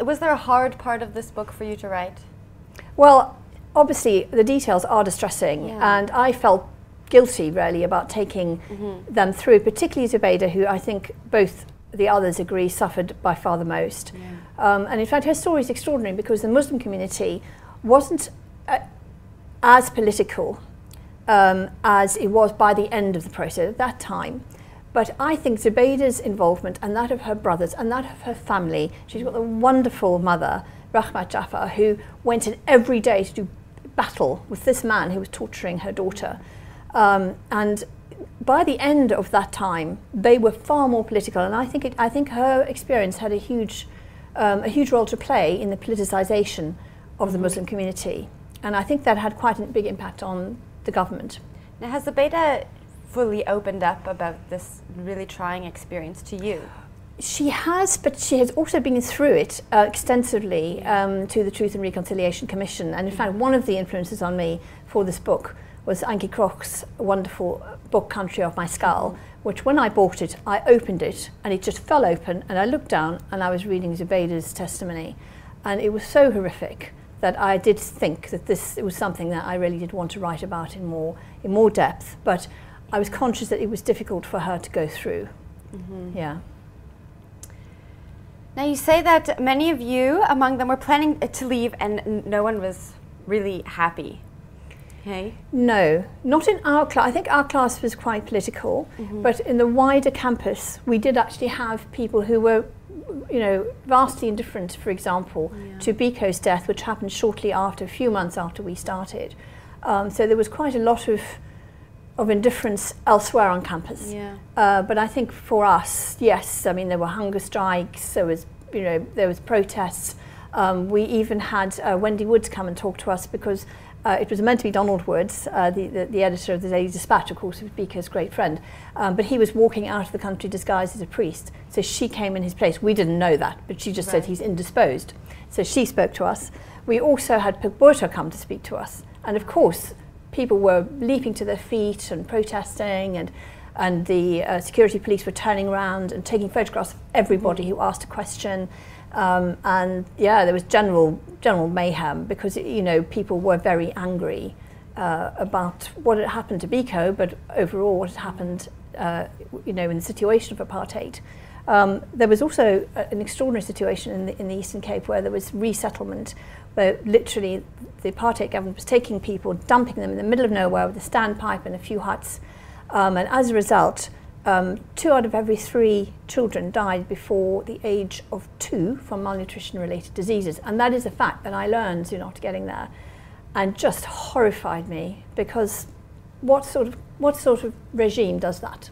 Was there a hard part of this book for you to write? Well, obviously the details are distressing, and I felt guilty really about taking them through, particularly Zubaydah, who I think both the others agree suffered by far the most. And in fact her story is extraordinary because the Muslim community wasn't as political as it was by the end of the process at that time. But I think Zubaydah's involvement and that of her brothers and that of her family, she's got a wonderful mother, Rahmat Jafar, who went in every day to do battle with this man who was torturing her daughter. And by the end of that time, they were far more political, and I think her experience had a huge role to play in the politicization of the Muslim community, and I think that had quite a big impact on the government. Now, has Zubaydah fully opened up about this really trying experience to you? She has, but she has also been through it extensively to the Truth and Reconciliation Commission, and in fact one of the influences on me for this book was Ankie Krog's wonderful book Country of My Skull, which when I bought it, I opened it and it just fell open, and I looked down and I was reading Zubaydah's testimony, and it was so horrific that I did think that it was something that I really did want to write about in more depth, but I was conscious that it was difficult for her to go through. Yeah. Now you say that many of you among them were planning to leave and no one was really happy. Okay. No, not in our class. I think our class was quite political, but in the wider campus, we did actually have people who were, vastly indifferent, for example, to Biko's death, which happened shortly after, a few months after we started. So there was quite a lot of indifference elsewhere on campus. But I think for us, yes, I mean, there were hunger strikes, there was protests. We even had Wendy Woods come and talk to us because it was meant to be Donald Woods, the editor of the Daily Dispatch, of course, who was Biko's great friend, but he was walking out of the country disguised as a priest, so she came in his place. We didn't know that, but she just said he's indisposed. So she spoke to us. We also had Pogboto come to speak to us, and of course people were leaping to their feet and protesting, and the security police were turning around and taking photographs of everybody who asked a question. And yeah, there was general mayhem because people were very angry about what had happened to Biko, but overall what had happened in the situation of apartheid. There was also an extraordinary situation in the Eastern Cape where there was resettlement, where literally the apartheid government was taking people, dumping them in the middle of nowhere with a standpipe and a few huts, and as a result 2 out of every 3 children died before the age of 2 from malnutrition-related diseases, and that is a fact that I learned soon after getting there, and just horrified me because what sort of regime does that?